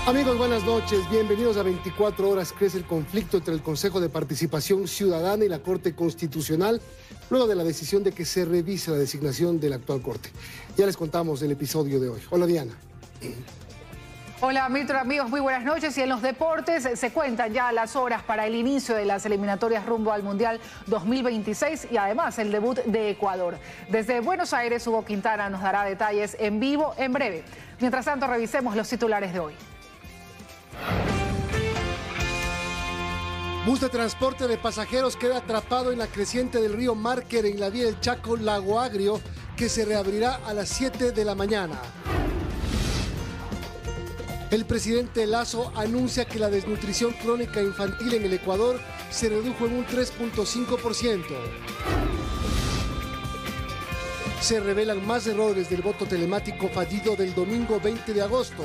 Amigos, buenas noches. Bienvenidos a 24 horas. Crece el conflicto entre el Consejo de Participación Ciudadana y la Corte Constitucional, luego de la decisión de que se revise la designación de la actual Corte. Ya les contamos el episodio de hoy. Hola, Diana. Hola, Mitro, amigos, muy buenas noches. Y en los deportes se cuentan ya las horas para el inicio de las eliminatorias rumbo al Mundial 2026 y además el debut de Ecuador. Desde Buenos Aires, Hugo Quintana nos dará detalles en vivo en breve. Mientras tanto, revisemos los titulares de hoy. Bus de transporte de pasajeros queda atrapado en la creciente del río Márquer en la vía del Chaco Lago Agrio, que se reabrirá a las 7 de la mañana. El presidente Lasso anuncia que la desnutrición crónica infantil en el Ecuador se redujo en un 3.5%. Se revelan más errores del voto telemático fallido del domingo 20 de agosto.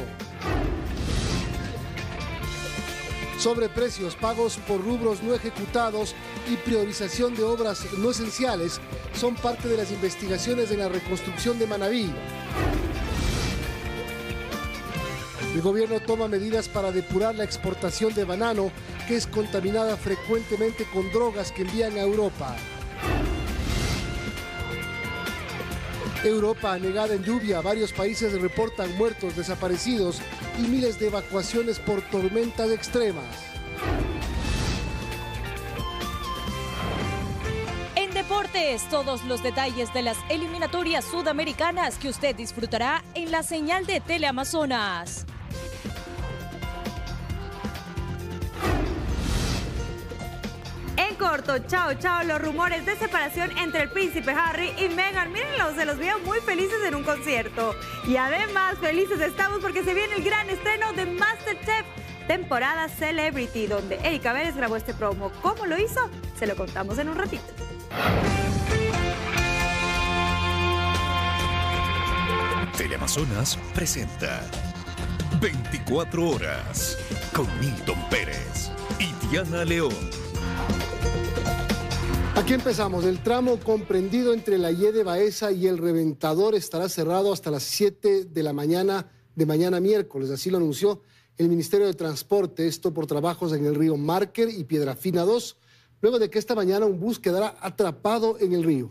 Sobreprecios, pagos por rubros no ejecutados y priorización de obras no esenciales son parte de las investigaciones en la reconstrucción de Manabí. El gobierno toma medidas para depurar la exportación de banano, que es contaminada frecuentemente con drogas que envían a Europa. Europa anegada en lluvia, varios países reportan muertos, desaparecidos y miles de evacuaciones por tormentas extremas. En deportes, todos los detalles de las eliminatorias sudamericanas que usted disfrutará en la señal de Teleamazonas. En corto, chao, chao, los rumores de separación entre el príncipe Harry y Meghan. Mírenlos, se los veo muy felices en un concierto. Y además, felices estamos porque se viene el gran estreno de MasterChef, temporada Celebrity, donde Erika Vélez grabó este promo. ¿Cómo lo hizo? Se lo contamos en un ratito. Teleamazonas presenta 24 horas con Milton Pérez y Diana León. Aquí empezamos. El tramo comprendido entre la Y de Baeza y el Reventador estará cerrado hasta las 7 de la mañana de mañana miércoles. Así lo anunció el Ministerio de Transporte, esto por trabajos en el río Márquer y Piedrafina 2, luego de que esta mañana un bus quedara atrapado en el río.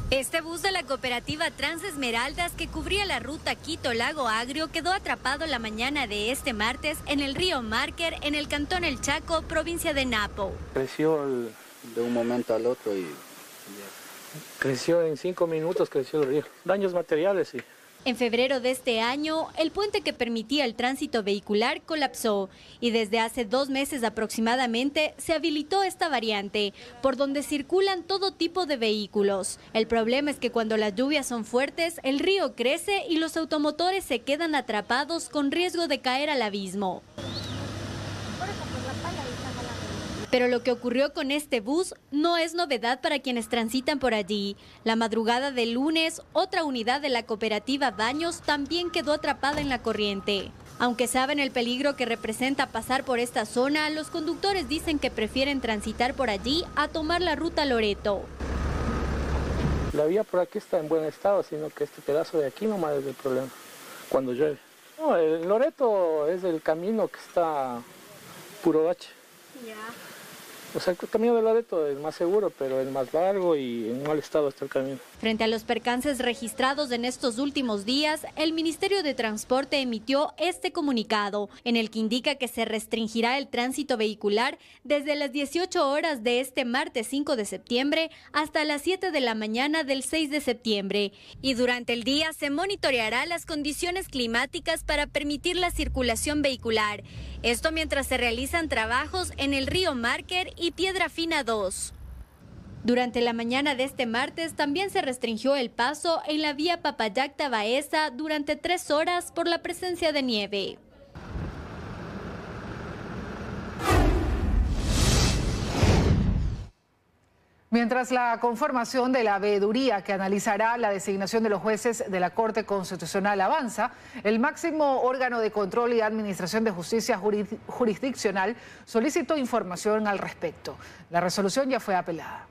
Este bus de la cooperativa Transesmeraldas que cubría la ruta Quito-Lago Agrio quedó atrapado la mañana de este martes en el río Márquer, en el cantón El Chaco, provincia de Napo. Creció de un momento al otro y creció en 5 minutos, creció el río. Daños materiales, sí. En febrero de este año, el puente que permitía el tránsito vehicular colapsó y desde hace 2 meses aproximadamente se habilitó esta variante, por donde circulan todo tipo de vehículos. El problema es que cuando las lluvias son fuertes, el río crece y los automotores se quedan atrapados con riesgo de caer al abismo. Pero lo que ocurrió con este bus no es novedad para quienes transitan por allí. La madrugada del lunes, otra unidad de la cooperativa Baños también quedó atrapada en la corriente. Aunque saben el peligro que representa pasar por esta zona, los conductores dicen que prefieren transitar por allí a tomar la ruta Loreto. La vía por aquí está en buen estado, sino que este pedazo de aquí nomás es el problema, cuando llueve. No, el Loreto es el camino que está puro bache. Ya. O sea, el camino de Loreto es más seguro, pero es más largo y en mal estado está el camino. Frente a los percances registrados en estos últimos días, el Ministerio de Transporte emitió este comunicado, en el que indica que se restringirá el tránsito vehicular desde las 18 horas de este martes 5 de septiembre hasta las 7 de la mañana del 6 de septiembre. Y durante el día se monitoreará las condiciones climáticas para permitir la circulación vehicular. Esto mientras se realizan trabajos en el río Márquer y Piedrafina 2. Durante la mañana de este martes también se restringió el paso en la vía Papayacta-Baeza durante 3 horas por la presencia de nieve. Mientras la conformación de la veeduría que analizará la designación de los jueces de la Corte Constitucional avanza, el máximo órgano de control y administración de justicia jurisdiccional solicitó información al respecto. La resolución ya fue apelada.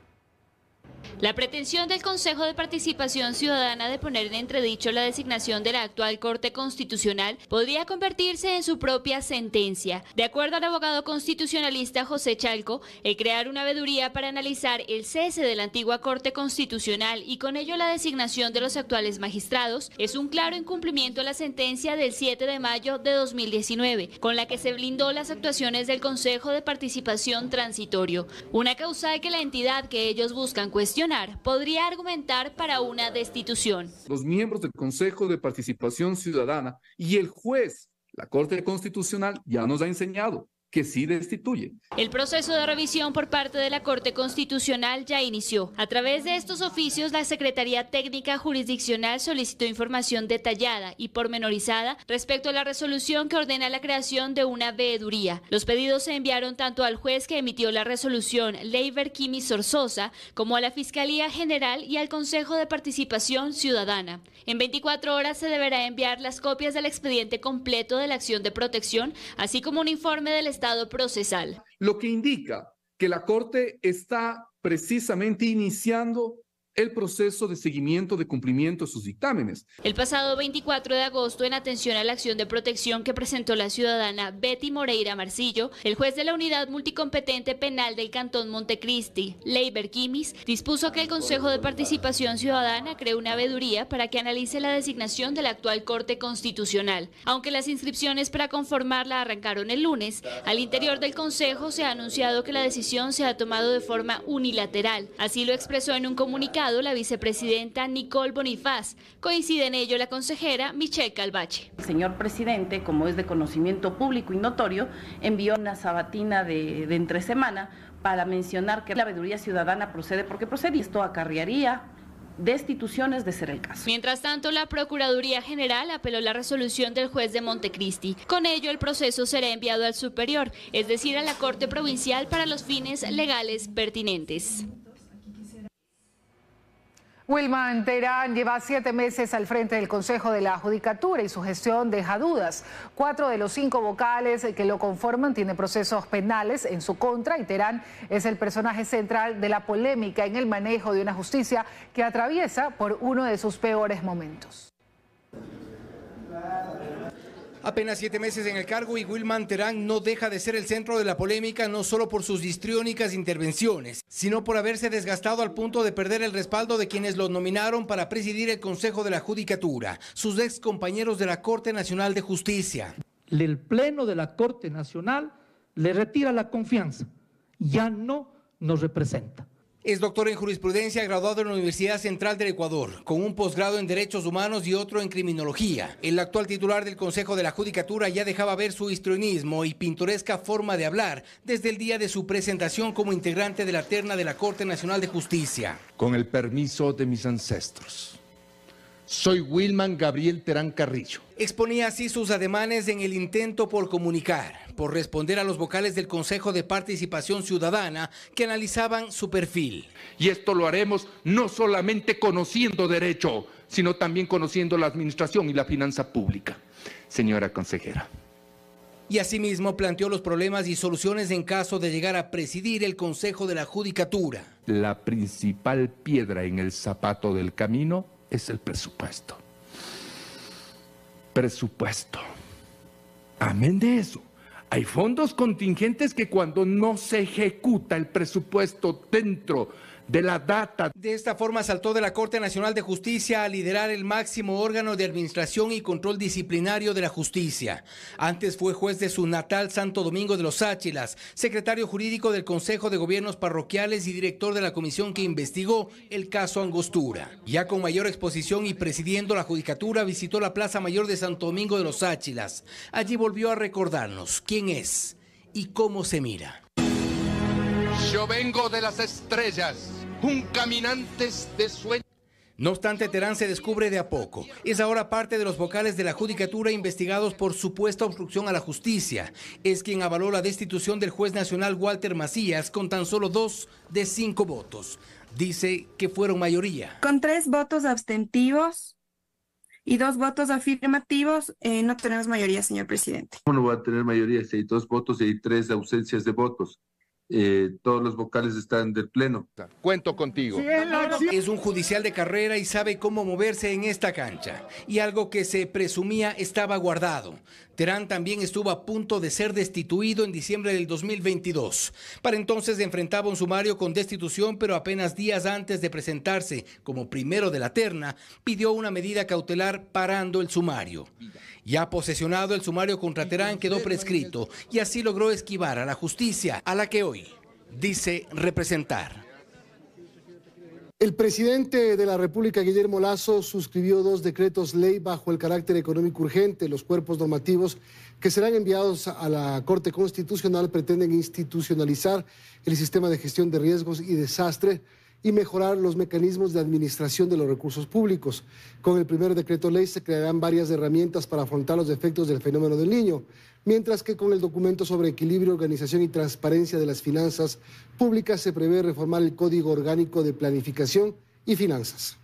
La pretensión del Consejo de Participación Ciudadana de poner en entredicho la designación de la actual Corte Constitucional podría convertirse en su propia sentencia. De acuerdo al abogado constitucionalista José Chalco, el crear una veeduría para analizar el cese de la antigua Corte Constitucional y con ello la designación de los actuales magistrados es un claro incumplimiento a la sentencia del 7 de mayo de 2019, con la que se blindó las actuaciones del Consejo de Participación Transitorio, una causal que la entidad que ellos buscan cuestionar podría argumentar para una destitución. Los miembros del Consejo de Participación Ciudadana y el juez, la Corte Constitucional, ya nos ha enseñado que sí destituye. El proceso de revisión por parte de la Corte Constitucional ya inició. A través de estos oficios, la Secretaría Técnica Jurisdiccional solicitó información detallada y pormenorizada respecto a la resolución que ordena la creación de una veeduría. Los pedidos se enviaron tanto al juez que emitió la resolución, Leiber Kimi Sorsosa, como a la Fiscalía General y al Consejo de Participación Ciudadana. En 24 horas se deberá enviar las copias del expediente completo de la acción de protección, así como un informe del estado procesal. Lo que indica que la Corte está precisamente iniciando el proceso de seguimiento de cumplimiento de sus dictámenes. El pasado 24 de agosto, en atención a la acción de protección que presentó la ciudadana Betty Moreira Marcillo, el juez de la Unidad Multicompetente Penal del Cantón Montecristi, Leiber Kimis, dispuso que el Consejo de Participación Ciudadana cree una veeduría para que analice la designación de la actual Corte Constitucional. Aunque las inscripciones para conformarla arrancaron el lunes, al interior del Consejo se ha anunciado que la decisión se ha tomado de forma unilateral. Así lo expresó en un comunicado la vicepresidenta Nicole Bonifaz. Coincide en ello la consejera Michelle Calvache. El señor presidente, como es de conocimiento público y notorio, envió una sabatina de entre semana para mencionar que la veeduría ciudadana procede porque procede y esto acarrearía destituciones de ser el caso. Mientras tanto, la Procuraduría General apeló la resolución del juez de Montecristi. Con ello, el proceso será enviado al superior, es decir, a la Corte Provincial para los fines legales pertinentes. Wilman Terán lleva 7 meses al frente del Consejo de la Judicatura y su gestión deja dudas. 4 de los 5 vocales que lo conforman tienen procesos penales en su contra y Terán es el personaje central de la polémica en el manejo de una justicia que atraviesa por uno de sus peores momentos. Apenas 7 meses en el cargo y Wilman Terán no deja de ser el centro de la polémica, no solo por sus histriónicas intervenciones, sino por haberse desgastado al punto de perder el respaldo de quienes lo nominaron para presidir el Consejo de la Judicatura, sus ex compañeros de la Corte Nacional de Justicia. El Pleno de la Corte Nacional le retira la confianza, ya no nos representa. Es doctor en jurisprudencia, graduado en la Universidad Central del Ecuador, con un posgrado en Derechos Humanos y otro en Criminología. El actual titular del Consejo de la Judicatura ya dejaba ver su histrionismo y pintoresca forma de hablar desde el día de su presentación como integrante de la terna de la Corte Nacional de Justicia. Con el permiso de mis ancestros, soy Wilman Gabriel Terán Carrillo. Exponía así sus ademanes en el intento por comunicar, por responder a los vocales del Consejo de Participación Ciudadana que analizaban su perfil. Y esto lo haremos no solamente conociendo derecho, sino también conociendo la administración y la finanza pública, señora consejera. Y asimismo planteó los problemas y soluciones en caso de llegar a presidir el Consejo de la Judicatura. La principal piedra en el zapato del camino es el presupuesto. Presupuesto. Amén de eso. Hay fondos contingentes que cuando no se ejecuta el presupuesto dentro de la data. De esta forma saltó de la Corte Nacional de Justicia a liderar el máximo órgano de administración y control disciplinario de la justicia. Antes fue juez de su natal Santo Domingo de los Áchilas, secretario jurídico del Consejo de Gobiernos Parroquiales y director de la comisión que investigó el caso Angostura. Ya con mayor exposición y presidiendo la judicatura, visitó la Plaza Mayor de Santo Domingo de los Áchilas. Allí volvió a recordarnos quién es y cómo se mira. Yo vengo de las estrellas, un caminante de sueño. No obstante, Terán se descubre de a poco. Es ahora parte de los vocales de la Judicatura investigados por supuesta obstrucción a la justicia. Es quien avaló la destitución del juez nacional Walter Macías con tan solo 2 de 5 votos. Dice que fueron mayoría. Con 3 votos abstentivos y 2 votos afirmativos, no tenemos mayoría, señor presidente. ¿Cómo no va a tener mayoría si hay 2 votos y hay 3 ausencias de votos? todos los vocales están del Pleno. Cuento contigo. Es un judicial de carrera y sabe cómo moverse en esta cancha. Y algo que se presumía estaba guardado. Terán también estuvo a punto de ser destituido en diciembre del 2022. Para entonces enfrentaba un sumario con destitución, pero apenas días antes de presentarse como primero de la terna, pidió una medida cautelar parando el sumario. Ya posesionado, el sumario contra Terán quedó prescrito y así logró esquivar a la justicia, a la que hoy dice representar. El presidente de la República, Guillermo Lasso, suscribió 2 decretos ley bajo el carácter económico urgente. Los cuerpos normativos que serán enviados a la Corte Constitucional pretenden institucionalizar el sistema de gestión de riesgos y desastre y mejorar los mecanismos de administración de los recursos públicos. Con el primer decreto ley se crearán varias herramientas para afrontar los efectos del fenómeno del Niño, mientras que con el documento sobre equilibrio, organización y transparencia de las finanzas públicas se prevé reformar el Código Orgánico de Planificación y Finanzas.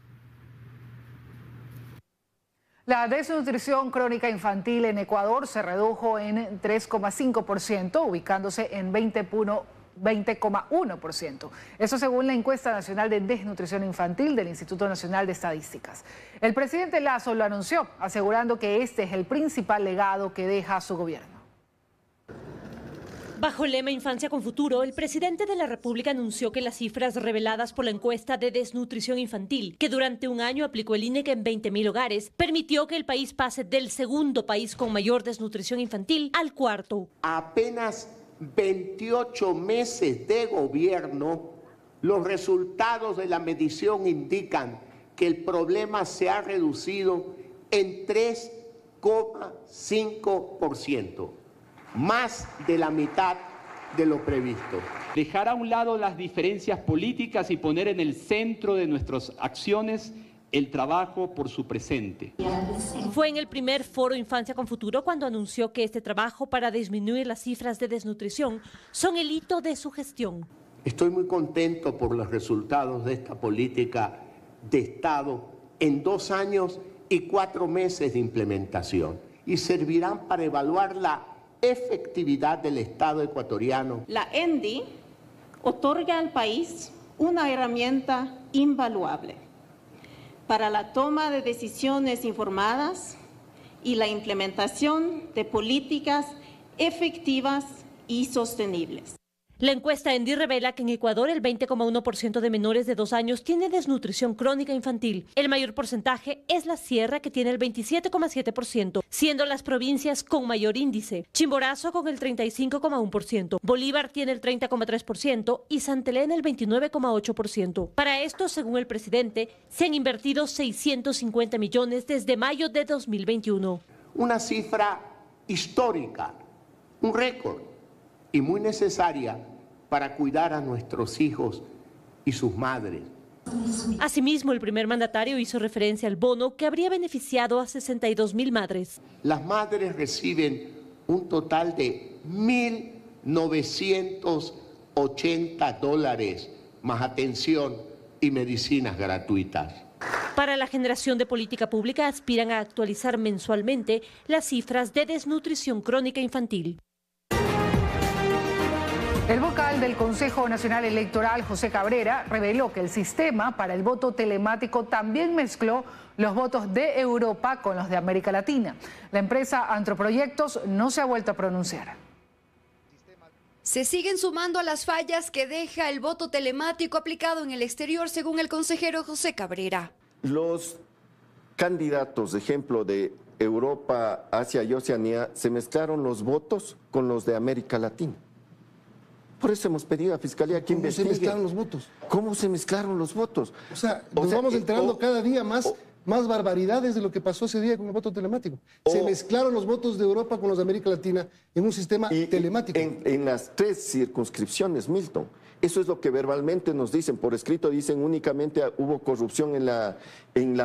La desnutrición crónica infantil en Ecuador se redujo en 3,5%, ubicándose en 20,1%. Eso según la encuesta nacional de desnutrición infantil del Instituto Nacional de Estadísticas. El presidente Lasso lo anunció, asegurando que este es el principal legado que deja su gobierno. Bajo el lema Infancia con Futuro, el presidente de la República anunció que las cifras reveladas por la encuesta de desnutrición infantil, que durante un año aplicó el INEC en 20.000 hogares, permitió que el país pase del segundo país con mayor desnutrición infantil al cuarto. Apenas 28 meses de gobierno, los resultados de la medición indican que el problema se ha reducido en 3,5%, más de la mitad de lo previsto. Dejar a un lado las diferencias políticas y poner en el centro de nuestras acciones el trabajo por su presente. Fue en el primer foro Infancia con Futuro cuando anunció que este trabajo para disminuir las cifras de desnutrición son el hito de su gestión. Estoy muy contento por los resultados de esta política de Estado en 2 años y 4 meses de implementación y servirán para evaluar la efectividad del Estado ecuatoriano. La ENDI otorga al país una herramienta invaluable para la toma de decisiones informadas y la implementación de políticas efectivas y sostenibles. La encuesta ENDI revela que en Ecuador el 20,1% de menores de 2 años tiene desnutrición crónica infantil. El mayor porcentaje es la Sierra, que tiene el 27,7%, siendo las provincias con mayor índice. Chimborazo con el 35,1%, Bolívar tiene el 30,3% y Santa Elena el 29,8%. Para esto, según el presidente, se han invertido 650 millones desde mayo de 2021. Una cifra histórica, un récord y muy necesaria para cuidar a nuestros hijos y sus madres. Asimismo, el primer mandatario hizo referencia al bono que habría beneficiado a 62.000 madres. Las madres reciben un total de $1.980 más atención y medicinas gratuitas. Para la generación de política pública aspiran a actualizar mensualmente las cifras de desnutrición crónica infantil. El vocal del Consejo Nacional Electoral, José Cabrera, reveló que el sistema para el voto telemático también mezcló los votos de Europa con los de América Latina. La empresa Antroproyectos no se ha vuelto a pronunciar. Se siguen sumando a las fallas que deja el voto telemático aplicado en el exterior, según el consejero José Cabrera. Los candidatos, ejemplo, de Europa, Asia y Oceanía, se mezclaron los votos con los de América Latina. Por eso hemos pedido a Fiscalía que investigue. ¿Cómo se mezclaron los votos? ¿Cómo se mezclaron los votos? Nos vamos enterando cada día más barbaridades de lo que pasó ese día con el voto telemático. Se mezclaron los votos de Europa con los de América Latina en un sistema telemático. En las 3 circunscripciones, Milton. Eso es lo que verbalmente nos dicen. Por escrito dicen únicamente hubo corrupción en la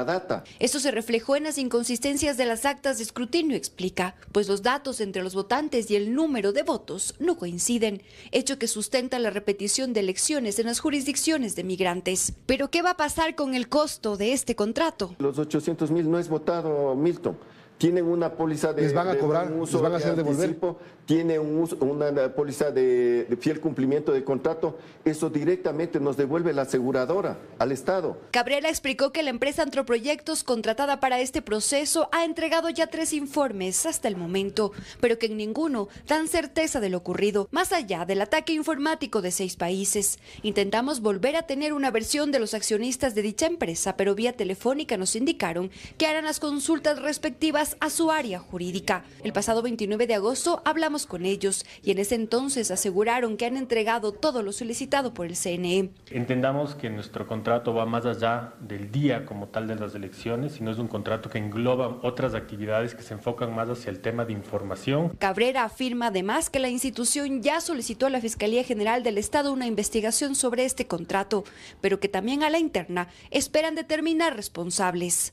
data. Esto se reflejó en las inconsistencias de las actas de escrutinio, explica, pues los datos entre los votantes y el número de votos no coinciden, hecho que sustenta la repetición de elecciones en las jurisdicciones de migrantes. Pero ¿qué va a pasar con el costo de este contrato? Los 800.000 no es votado, Milton. tienen una póliza de... ¿Les van a cobrar? ¿Les van a hacer devolver? Tienen una póliza de fiel cumplimiento de contrato. Eso directamente nos devuelve la aseguradora al Estado. Cabrera explicó que la empresa Antroproyectos, contratada para este proceso, ha entregado ya 3 informes hasta el momento, pero que en ninguno dan certeza de lo ocurrido, más allá del ataque informático de 6 países. Intentamos volver a tener una versión de los accionistas de dicha empresa, pero vía telefónica nos indicaron que harán las consultas respectivas a su área jurídica. El pasado 29 de agosto hablamos con ellos y en ese entonces aseguraron que han entregado todo lo solicitado por el CNE. Entendamos que nuestro contrato va más allá del día como tal de las elecciones, sino es un contrato que engloba otras actividades que se enfocan más hacia el tema de información. Cabrera afirma además que la institución ya solicitó a la Fiscalía General del Estado una investigación sobre este contrato, pero que también a la interna esperan determinar responsables.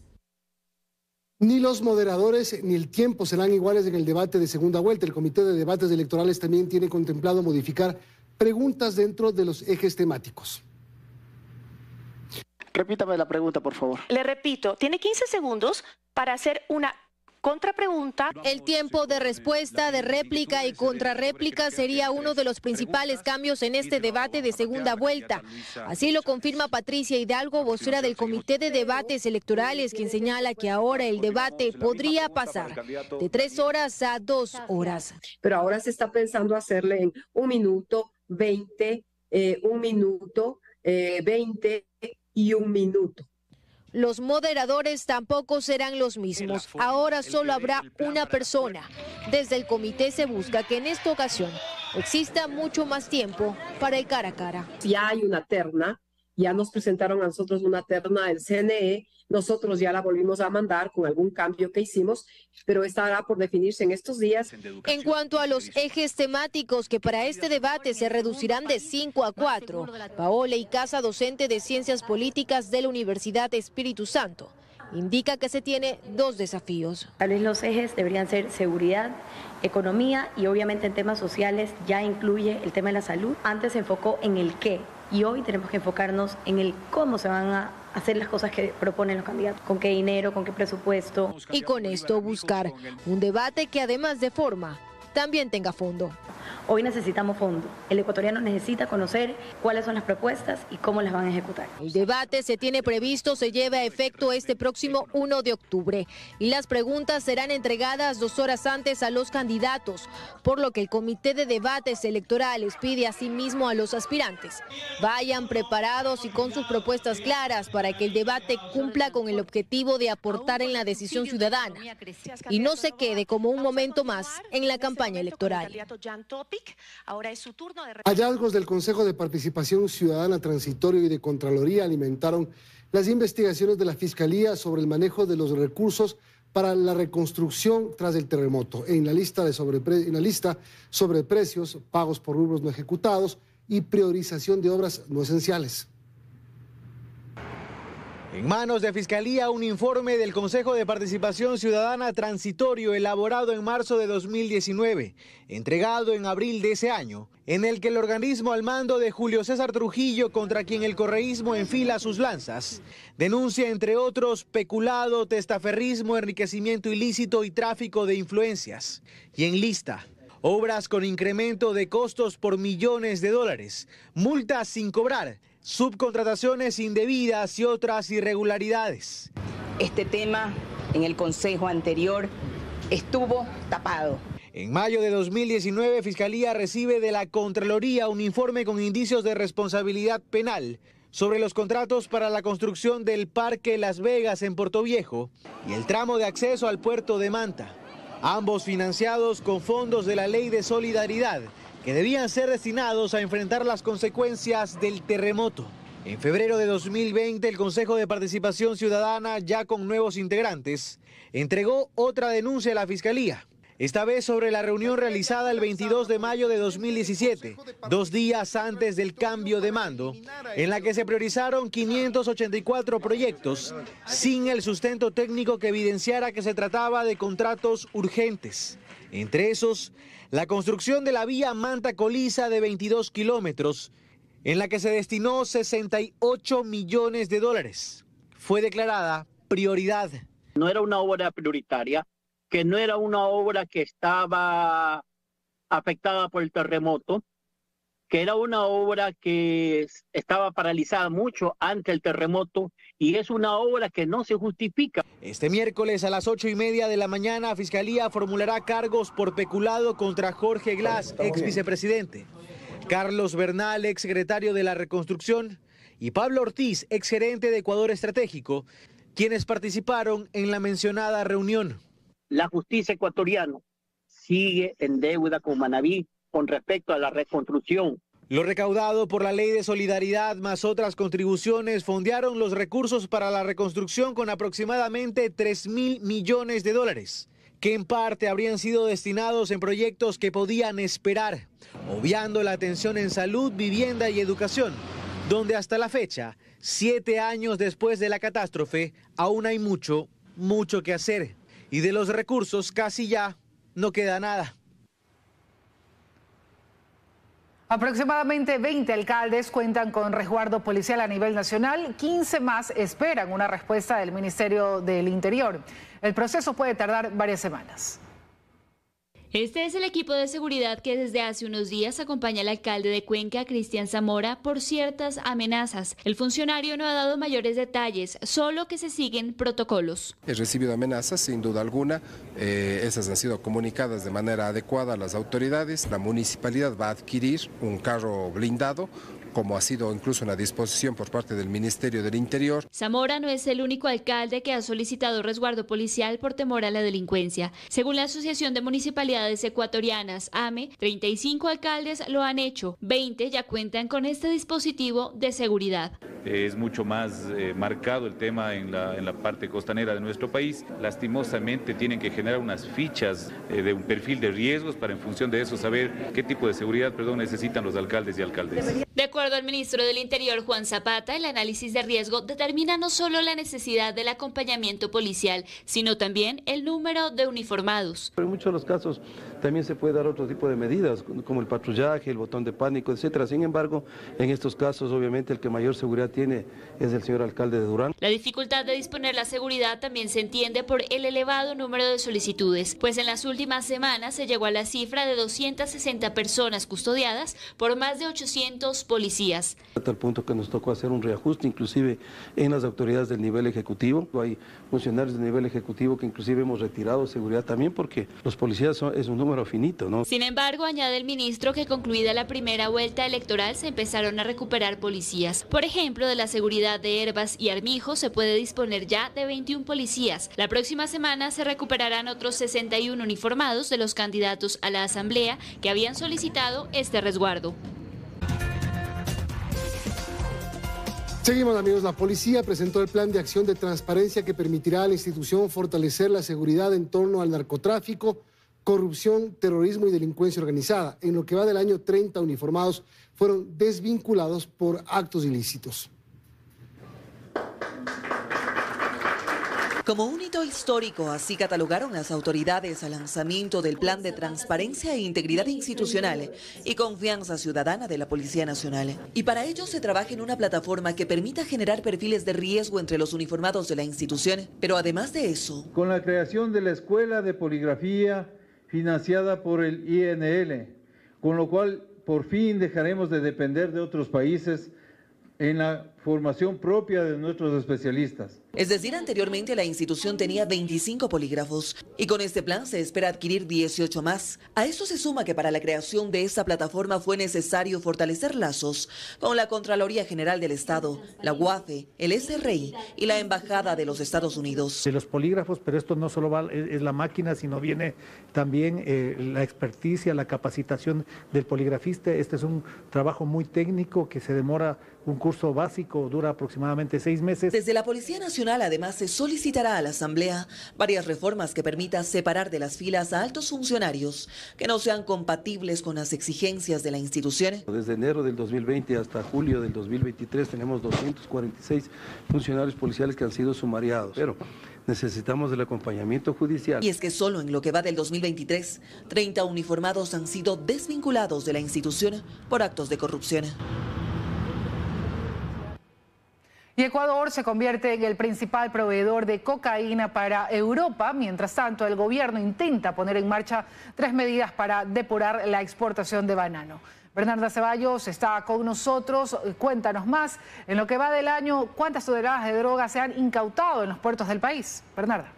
Ni los moderadores ni el tiempo serán iguales en el debate de segunda vuelta. El Comité de Debates Electorales también tiene contemplado modificar preguntas dentro de los ejes temáticos. Repítame la pregunta, por favor. Le repito, tiene 15 segundos para hacer una contrapregunta. El tiempo de respuesta, de réplica y contrarréplica sería uno de los principales cambios en este debate de segunda vuelta. Así lo confirma Patricia Hidalgo, vocera del Comité de Debates Electorales, quien señala que ahora el debate podría pasar de 3 horas a 2 horas. Pero ahora se está pensando hacerle en 1 minuto, 20, 1 minuto, 20 y 1 minuto. Los moderadores tampoco serán los mismos. Ahora solo habrá una persona. Desde el comité se busca que en esta ocasión exista mucho más tiempo para el cara a cara. Ya hay una terna, ya nos presentaron a nosotros una terna del CNE, nosotros ya la volvimos a mandar con algún cambio que hicimos, pero estará por definirse en estos días. En cuanto a los ejes temáticos que para este debate se reducirán de 5 a 4, Paola Icaza, docente de Ciencias Políticas de la Universidad Espíritu Santo, indica que se tiene 2 desafíos. Tal vez los ejes deberían ser seguridad, economía y obviamente en temas sociales ya incluye el tema de la salud. Antes se enfocó en el qué y hoy tenemos que enfocarnos en el cómo se van a hacer las cosas que proponen los candidatos, con qué dinero, con qué presupuesto. Y con esto buscar un debate que además de forma también tenga fondo. Hoy necesitamos fondo. El ecuatoriano necesita conocer cuáles son las propuestas y cómo las van a ejecutar. El debate se tiene previsto, se lleva a efecto este próximo 1 de octubre y las preguntas serán entregadas 2 horas antes a los candidatos, por lo que el Comité de Debates Electorales pide asimismo a los aspirantes vayan preparados y con sus propuestas claras para que el debate cumpla con el objetivo de aportar en la decisión ciudadana y no se quede como un momento más en la campaña electoral. Hallazgos del Consejo de Participación Ciudadana Transitorio y de Contraloría alimentaron las investigaciones de la Fiscalía sobre el manejo de los recursos para la reconstrucción tras el terremoto. En la lista sobre precios, pagos por rubros no ejecutados y priorización de obras no esenciales. En manos de Fiscalía, un informe del Consejo de Participación Ciudadana Transitorio elaborado en marzo de 2019, entregado en abril de ese año, en el que el organismo al mando de Julio César Trujillo, contra quien el correísmo enfila sus lanzas, denuncia entre otros peculado, testaferrismo, enriquecimiento ilícito y tráfico de influencias. Y en lista, obras con incremento de costos por millones de dólares, multas sin cobrar, subcontrataciones indebidas y otras irregularidades. Este tema en el Consejo anterior estuvo tapado. En mayo de 2019, Fiscalía recibe de la Contraloría un informe con indicios de responsabilidad penal sobre los contratos para la construcción del Parque Las Vegas en Portoviejo y el tramo de acceso al puerto de Manta, ambos financiados con fondos de la Ley de Solidaridad, que debían ser destinados a enfrentar las consecuencias del terremoto. En febrero de 2020, el Consejo de Participación Ciudadana, ya con nuevos integrantes, entregó otra denuncia a la Fiscalía, esta vez sobre la reunión realizada el 22 de mayo de 2017, 2 días antes del cambio de mando, en la que se priorizaron 584 proyectos, sin el sustento técnico que evidenciara que se trataba de contratos urgentes. Entre esos, la construcción de la vía Manta-Colisa de 22 kilómetros, en la que se destinó 68 millones de dólares. Fue declarada prioridad. No era una obra prioritaria que no era una obra que estaba afectada por el terremoto, que era una obra que estaba paralizada mucho antes del terremoto y es una obra que no se justifica. Este miércoles a las 8:30 de la mañana, Fiscalía formulará cargos por peculado contra Jorge Glass, ex vicepresidente, Carlos Bernal, ex secretario de la Reconstrucción, y Pablo Ortiz, ex gerente de Ecuador Estratégico, quienes participaron en la mencionada reunión. La justicia ecuatoriana sigue en deuda con Manabí con respecto a la reconstrucción. Lo recaudado por la Ley de Solidaridad más otras contribuciones fondearon los recursos para la reconstrucción con aproximadamente 3.000 millones de dólares, que en parte habrían sido destinados en proyectos que podían esperar, obviando la atención en salud, vivienda y educación, donde hasta la fecha, 7 años después de la catástrofe, aún hay mucho que hacer. Y de los recursos casi ya no queda nada. Aproximadamente 20 alcaldes cuentan con resguardo policial a nivel nacional, 15 más esperan una respuesta del Ministerio del Interior. El proceso puede tardar varias semanas. Este es el equipo de seguridad que desde hace unos días acompaña al alcalde de Cuenca, Cristian Zamora, por ciertas amenazas. El funcionario no ha dado mayores detalles, solo que se siguen protocolos. He recibido amenazas, sin duda alguna. Esas han sido comunicadas de manera adecuada a las autoridades. La municipalidad va a adquirir un carro blindado, como ha sido incluso una disposición por parte del Ministerio del Interior. Zamora no es el único alcalde que ha solicitado resguardo policial por temor a la delincuencia. Según la Asociación de Municipalidades Ecuatorianas, AME, 35 alcaldes lo han hecho, 20 ya cuentan con este dispositivo de seguridad. Es mucho más marcado el tema en la parte costanera de nuestro país. Lastimosamente tienen que generar unas fichas de un perfil de riesgos para en función de eso saber qué tipo de seguridad necesitan los alcaldes y alcaldesas. De acuerdo al ministro del Interior, Juan Zapata, el análisis de riesgo determina no solo la necesidad del acompañamiento policial, sino también el número de uniformados. En muchos de los casos también se puede dar otro tipo de medidas, como el patrullaje, el botón de pánico, etcétera. Sin embargo, en estos casos, obviamente, el que mayor seguridad tiene es el señor alcalde de Durán. La dificultad de disponer la seguridad también se entiende por el elevado número de solicitudes, pues en las últimas semanas se llegó a la cifra de 260 personas custodiadas por más de 800 policías. Hasta el punto que nos tocó hacer un reajuste, inclusive en las autoridades del nivel ejecutivo. Hay funcionarios del nivel ejecutivo que inclusive hemos retirado seguridad también porque los policías es un número finito, ¿no? Sin embargo, añade el ministro que concluida la primera vuelta electoral se empezaron a recuperar policías. Por ejemplo, de la seguridad de Herbas y Armijo se puede disponer ya de 21 policías. La próxima semana se recuperarán otros 61 uniformados de los candidatos a la asamblea que habían solicitado este resguardo. Seguimos, amigos. La policía presentó el plan de acción de transparencia que permitirá a la institución fortalecer la seguridad en torno al narcotráfico, corrupción, terrorismo y delincuencia organizada. En lo que va del año, 30 uniformados fueron desvinculados por actos ilícitos. Como un hito histórico, así catalogaron las autoridades al lanzamiento del Plan de Transparencia e Integridad Institucional y Confianza Ciudadana de la Policía Nacional. Y para ello se trabaja en una plataforma que permita generar perfiles de riesgo entre los uniformados de la institución. Pero además de eso, con la creación de la Escuela de Poligrafía financiada por el INL, con lo cual por fin dejaremos de depender de otros países en la formación propia de nuestros especialistas. Es decir, anteriormente la institución tenía 25 polígrafos y con este plan se espera adquirir 18 más. A esto se suma que para la creación de esta plataforma fue necesario fortalecer lazos con la Contraloría General del Estado, la UAFE, el SRI y la Embajada de los Estados Unidos. De los polígrafos, pero esto no solo es la máquina, sino viene también la experticia, la capacitación del poligrafista. Este es un trabajo muy técnico que se demora, un curso básico dura aproximadamente 6 meses. Desde la Policía Nacional además se solicitará a la Asamblea varias reformas que permitan separar de las filas a altos funcionarios que no sean compatibles con las exigencias de la institución. Desde enero del 2020 hasta julio del 2023 tenemos 246 funcionarios policiales que han sido sumariados, pero necesitamos del acompañamiento judicial. Y es que solo en lo que va del 2023, 30 uniformados han sido desvinculados de la institución por actos de corrupción. Y Ecuador se convierte en el principal proveedor de cocaína para Europa. Mientras tanto, el gobierno intenta poner en marcha 3 medidas para depurar la exportación de banano. Bernarda Ceballos está con nosotros. Cuéntanos más. En lo que va del año, ¿cuántas toneladas de droga se han incautado en los puertos del país? Bernarda.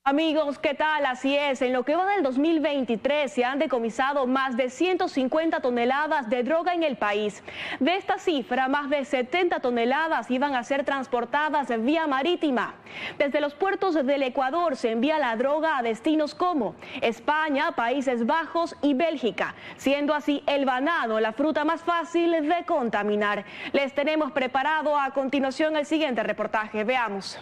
Amigos, ¿qué tal? Así es, en lo que va del 2023 se han decomisado más de 150 toneladas de droga en el país. De esta cifra, más de 70 toneladas iban a ser transportadas vía marítima. Desde los puertos del Ecuador se envía la droga a destinos como España, Países Bajos y Bélgica, siendo así el banano la fruta más fácil de contaminar. Les tenemos preparado a continuación el siguiente reportaje. Veamos.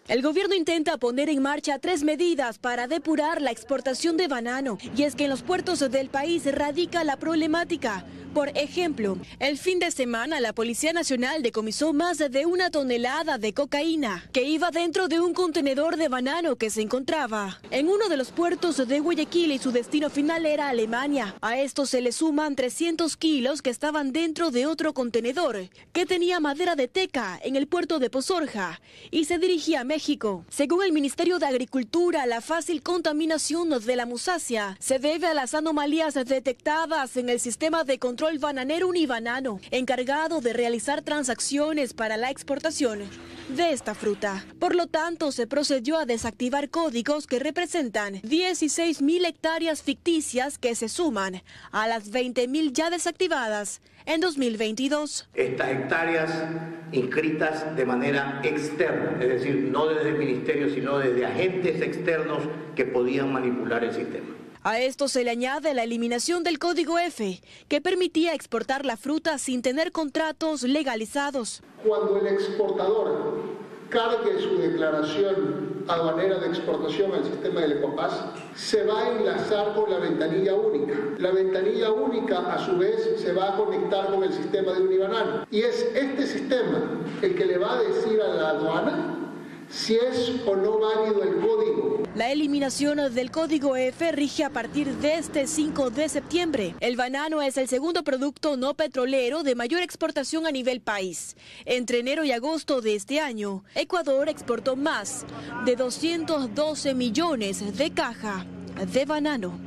El gobierno intenta poner en marcha 3 medidas para depurar la exportación de banano, y es que en los puertos del país radica la problemática. Por ejemplo, el fin de semana la Policía Nacional decomisó más de 1 tonelada de cocaína que iba dentro de un contenedor de banano que se encontraba en uno de los puertos de Guayaquil y su destino final era Alemania. A esto se le suman 300 kilos que estaban dentro de otro contenedor que tenía madera de teca en el puerto de Pozorja y se dirigía a México. Según el Ministerio de Agricultura, la fácil contaminación de la musácea se debe a las anomalías detectadas en el sistema de control bananero Unibanano, encargado de realizar transacciones para la exportación de esta fruta. Por lo tanto, se procedió a desactivar códigos que representan 16.000 hectáreas ficticias que se suman a las 20.000 ya desactivadas en 2022. Estas hectáreas inscritas de manera externa, es decir, no desde el ministerio, sino desde agentes externos que podían manipular el sistema. A esto se le añade la eliminación del código F, que permitía exportar la fruta sin tener contratos legalizados. Cuando el exportador cargue su declaración aduanera de exportación al sistema del Ecopass, se va a enlazar con la ventanilla única. La ventanilla única, a su vez, se va a conectar con el sistema de Unibanano. Y es este sistema el que le va a decir a la aduana si es o no válido el código. La eliminación del código F rige a partir de este 5 de septiembre. El banano es el segundo producto no petrolero de mayor exportación a nivel país. Entre enero y agosto de este año, Ecuador exportó más de 212 millones de cajas de banano.